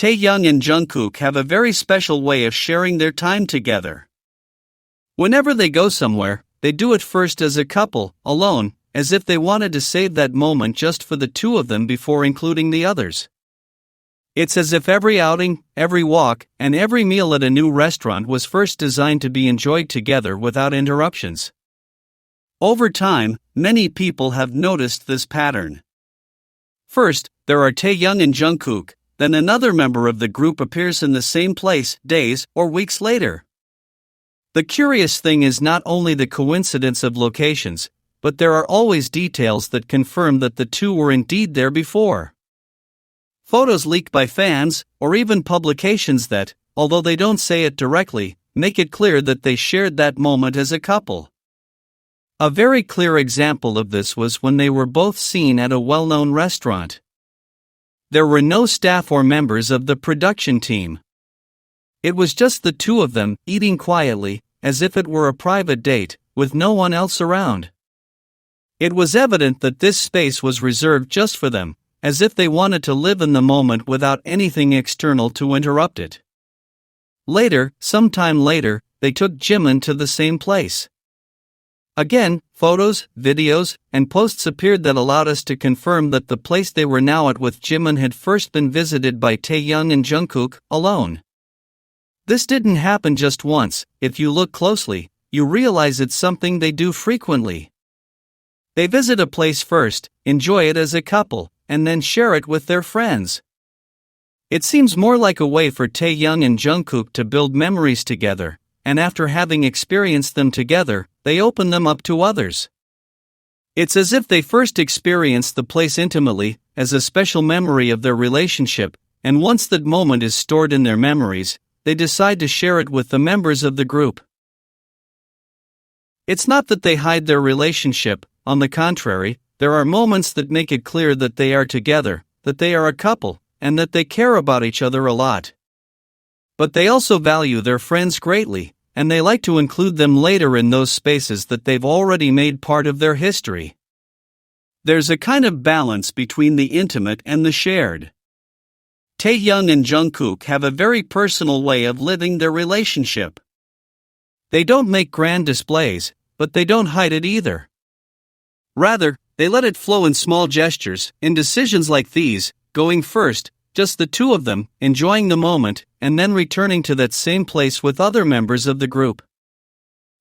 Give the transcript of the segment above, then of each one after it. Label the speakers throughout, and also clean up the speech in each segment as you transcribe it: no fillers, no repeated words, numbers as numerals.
Speaker 1: Taehyung and Jungkook have a very special way of sharing their time together. Whenever they go somewhere, they do it first as a couple, alone, as if they wanted to save that moment just for the two of them before including the others. It's as if every outing, every walk, and every meal at a new restaurant was first designed to be enjoyed together without interruptions. Over time, many people have noticed this pattern. First, there are Taehyung and Jungkook, then another member of the group appears in the same place days or weeks later. The curious thing is not only the coincidence of locations, but there are always details that confirm that the two were indeed there before. Photos leaked by fans, or even publications that, although they don't say it directly, make it clear that they shared that moment as a couple. A very clear example of this was when they were both seen at a well-known restaurant. There were no staff or members of the production team. It was just the two of them, eating quietly, as if it were a private date, with no one else around. It was evident that this space was reserved just for them, as if they wanted to live in the moment without anything external to interrupt it. Sometime later, they took Jimin to the same place. Again, photos, videos, and posts appeared that allowed us to confirm that the place they were now at with Jimin had first been visited by Taehyung and Jungkook, alone. This didn't happen just once. If you look closely, you realize it's something they do frequently. They visit a place first, enjoy it as a couple, and then share it with their friends. It seems more like a way for Taehyung and Jungkook to build memories together, and after having experienced them together, they open them up to others. It's as if they first experienced the place intimately, as a special memory of their relationship, and once that moment is stored in their memories, they decide to share it with the members of the group. It's not that they hide their relationship, on the contrary, there are moments that make it clear that they are together, that they are a couple, and that they care about each other a lot. But they also value their friends greatly, and they like to include them later in those spaces that they've already made part of their history. There's a kind of balance between the intimate and the shared. Taehyung and Jungkook have a very personal way of living their relationship. They don't make grand displays, but they don't hide it either. Rather, they let it flow in small gestures, in decisions like these, going first, just the two of them, enjoying the moment, and then returning to that same place with other members of the group.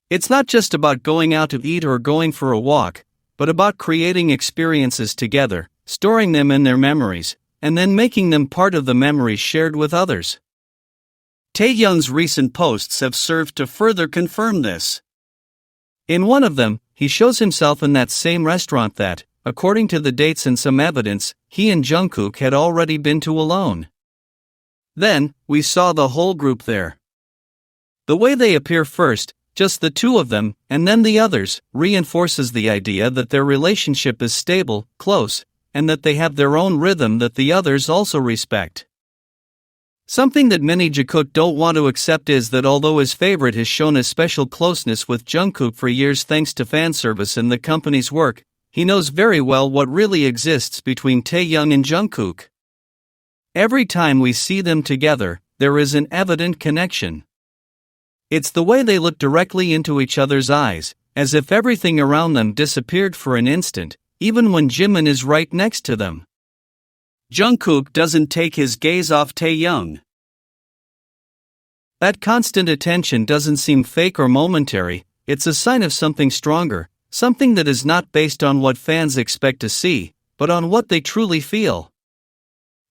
Speaker 1: It's not just about going out to eat or going for a walk, but about creating experiences together, storing them in their memories, and then making them part of the memories shared with others. Taehyung's recent posts have served to further confirm this. In one of them, he shows himself in that same restaurant that, according to the dates and some evidence, he and Jungkook had already been to alone. Then, we saw the whole group there. The way they appear first, just the two of them, and then the others, reinforces the idea that their relationship is stable, close, and that they have their own rhythm that the others also respect. Something that many Taekook don't want to accept is that although his favorite has shown a special closeness with Jungkook for years thanks to fan service and the company's work, he knows very well what really exists between Taehyung and Jungkook. Every time we see them together, there is an evident connection. It's the way they look directly into each other's eyes, as if everything around them disappeared for an instant, even when Jimin is right next to them. Jungkook doesn't take his gaze off Taehyung. That constant attention doesn't seem fake or momentary, it's a sign of something stronger, something that is not based on what fans expect to see, but on what they truly feel.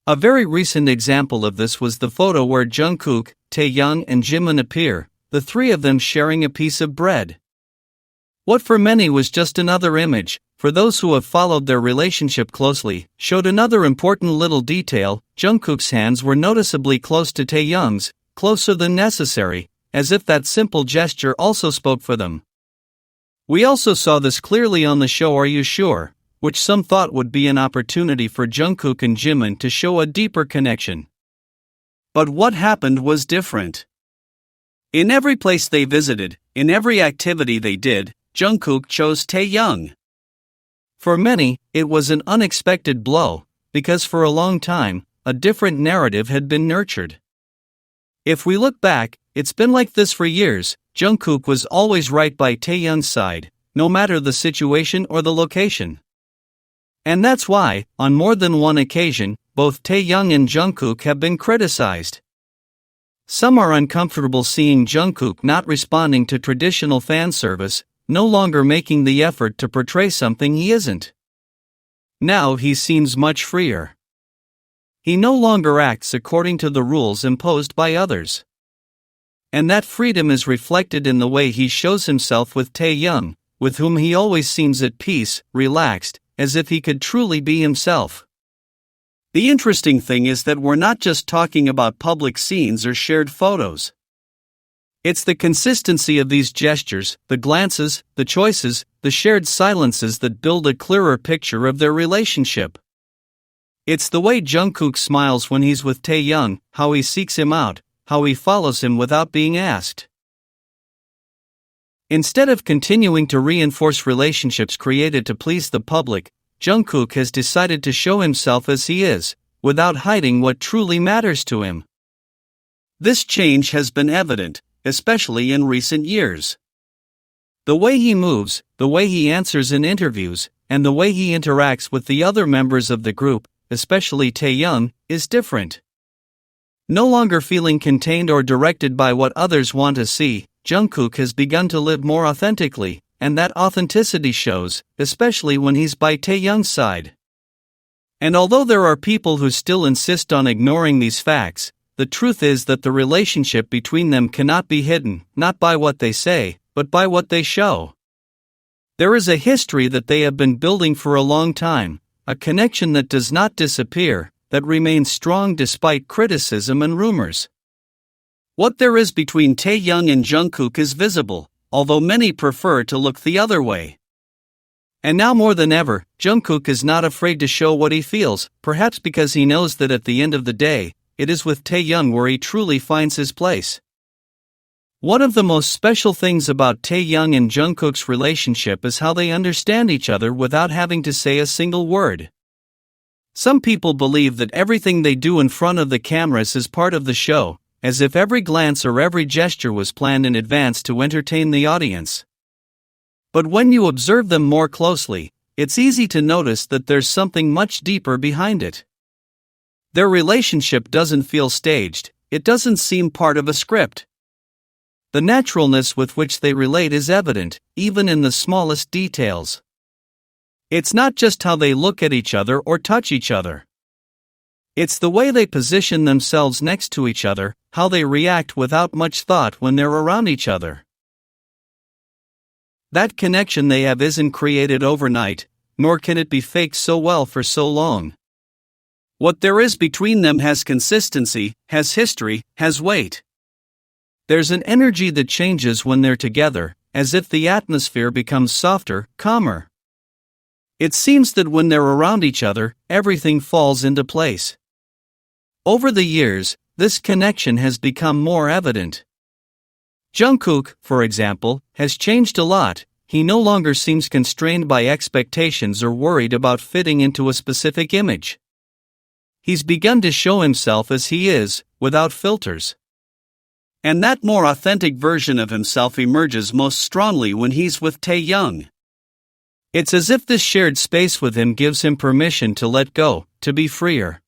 Speaker 1: A very recent example of this was the photo where Jungkook, Taehyung and Jimin appear, the three of them sharing a piece of bread. What for many was just another image, for those who have followed their relationship closely, showed another important little detail. Jungkook's hands were noticeably close to Taehyung's, closer than necessary, as if that simple gesture also spoke for them. We also saw this clearly on the show Are You Sure?, which some thought would be an opportunity for Jungkook and Jimin to show a deeper connection. But what happened was different. In every place they visited, in every activity they did, Jungkook chose Taehyung. For many, it was an unexpected blow, because for a long time, a different narrative had been nurtured. If we look back, it's been like this for years. Jungkook was always right by Taehyung's side, no matter the situation or the location. And that's why, on more than one occasion, both Taehyung and Jungkook have been criticized. Some are uncomfortable seeing Jungkook not responding to traditional fan service, no longer making the effort to portray something he isn't. Now he seems much freer. He no longer acts according to the rules imposed by others. And that freedom is reflected in the way he shows himself with Taehyung, with whom he always seems at peace, relaxed, as if he could truly be himself. The interesting thing is that we're not just talking about public scenes or shared photos. It's the consistency of these gestures, the glances, the choices, the shared silences that build a clearer picture of their relationship. It's the way Jungkook smiles when he's with Taehyung, how he seeks him out, how he follows him without being asked. Instead of continuing to reinforce relationships created to please the public, Jungkook has decided to show himself as he is, without hiding what truly matters to him. This change has been evident, especially in recent years. The way he moves, the way he answers in interviews, and the way he interacts with the other members of the group, especially Taehyung, is different. No longer feeling contained or directed by what others want to see, Jungkook has begun to live more authentically, and that authenticity shows, especially when he's by Taehyung's side. And although there are people who still insist on ignoring these facts, the truth is that the relationship between them cannot be hidden, not by what they say, but by what they show. There is a history that they have been building for a long time, a connection that does not disappear, that remains strong despite criticism and rumors. What there is between Taehyung and Jungkook is visible, although many prefer to look the other way. And now more than ever, Jungkook is not afraid to show what he feels, perhaps because he knows that at the end of the day, it is with Taehyung where he truly finds his place. One of the most special things about Taehyung and Jungkook's relationship is how they understand each other without having to say a single word. Some people believe that everything they do in front of the cameras is part of the show, as if every glance or every gesture was planned in advance to entertain the audience. But when you observe them more closely, it's easy to notice that there's something much deeper behind it. Their relationship doesn't feel staged, it doesn't seem part of a script. The naturalness with which they relate is evident, even in the smallest details. It's not just how they look at each other or touch each other. It's the way they position themselves next to each other, how they react without much thought when they're around each other. That connection they have isn't created overnight, nor can it be faked so well for so long. What there is between them has consistency, has history, has weight. There's an energy that changes when they're together, as if the atmosphere becomes softer, calmer. It seems that when they're around each other, everything falls into place. Over the years, this connection has become more evident. Jungkook, for example, has changed a lot. He no longer seems constrained by expectations or worried about fitting into a specific image. He's begun to show himself as he is, without filters. And that more authentic version of himself emerges most strongly when he's with Taehyung. It's as if this shared space with him gives him permission to let go, to be freer.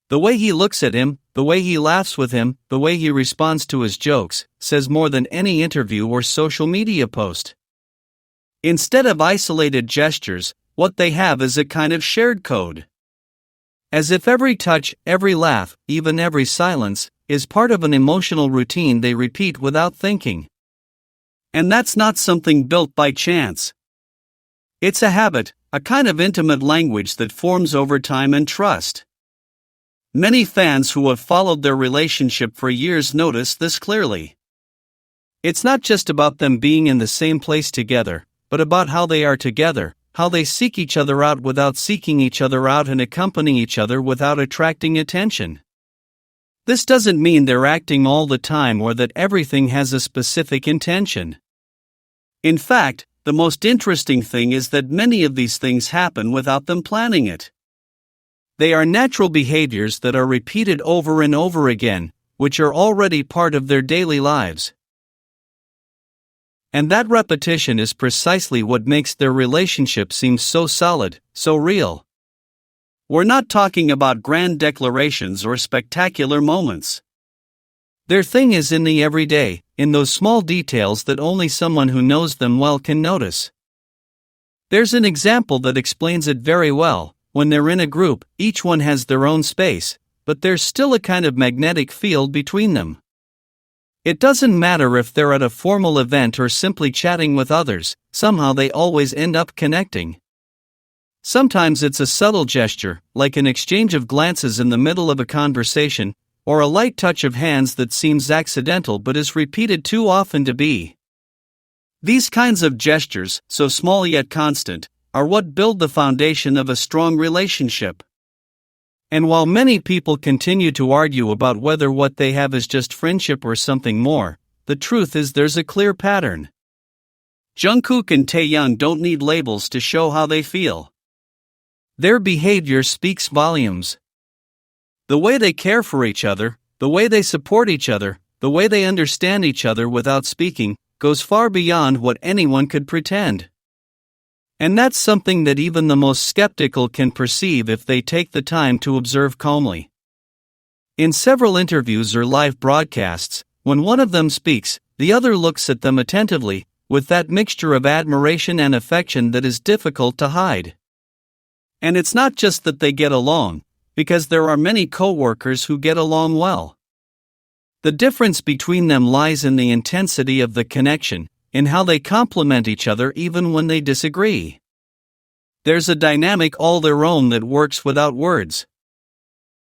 Speaker 1: The way he looks at him, the way he laughs with him, the way he responds to his jokes, says more than any interview or social media post. Instead of isolated gestures, what they have is a kind of shared code. As if every touch, every laugh, even every silence, is part of an emotional routine they repeat without thinking. And that's not something built by chance. It's a habit, a kind of intimate language that forms over time and trust. Many fans who have followed their relationship for years notice this clearly. It's not just about them being in the same place together, but about how they are together, how they seek each other out without seeking each other out and accompany each other without attracting attention. This doesn't mean they're acting all the time or that everything has a specific intention. In fact, the most interesting thing is that many of these things happen without them planning it. They are natural behaviors that are repeated over and over again, which are already part of their daily lives. And that repetition is precisely what makes their relationship seem so solid, so real. We're not talking about grand declarations or spectacular moments. Their thing is in the everyday, in those small details that only someone who knows them well can notice. There's an example that explains it very well. When they're in a group, each one has their own space, but there's still a kind of magnetic field between them. It doesn't matter if they're at a formal event or simply chatting with others, somehow they always end up connecting. Sometimes it's a subtle gesture, like an exchange of glances in the middle of a conversation, or a light touch of hands that seems accidental but is repeated too often to be. These kinds of gestures, so small yet constant, are what build the foundation of a strong relationship. And while many people continue to argue about whether what they have is just friendship or something more, the truth is there's a clear pattern. Jungkook and Taehyung don't need labels to show how they feel. Their behavior speaks volumes. The way they care for each other, the way they support each other, the way they understand each other without speaking, goes far beyond what anyone could pretend. And that's something that even the most skeptical can perceive if they take the time to observe calmly. In several interviews or live broadcasts, when one of them speaks, the other looks at them attentively, with that mixture of admiration and affection that is difficult to hide. And it's not just that they get along, because there are many co-workers who get along well. The difference between them lies in the intensity of the connection, in how they complement each other even when they disagree. There's a dynamic all their own that works without words.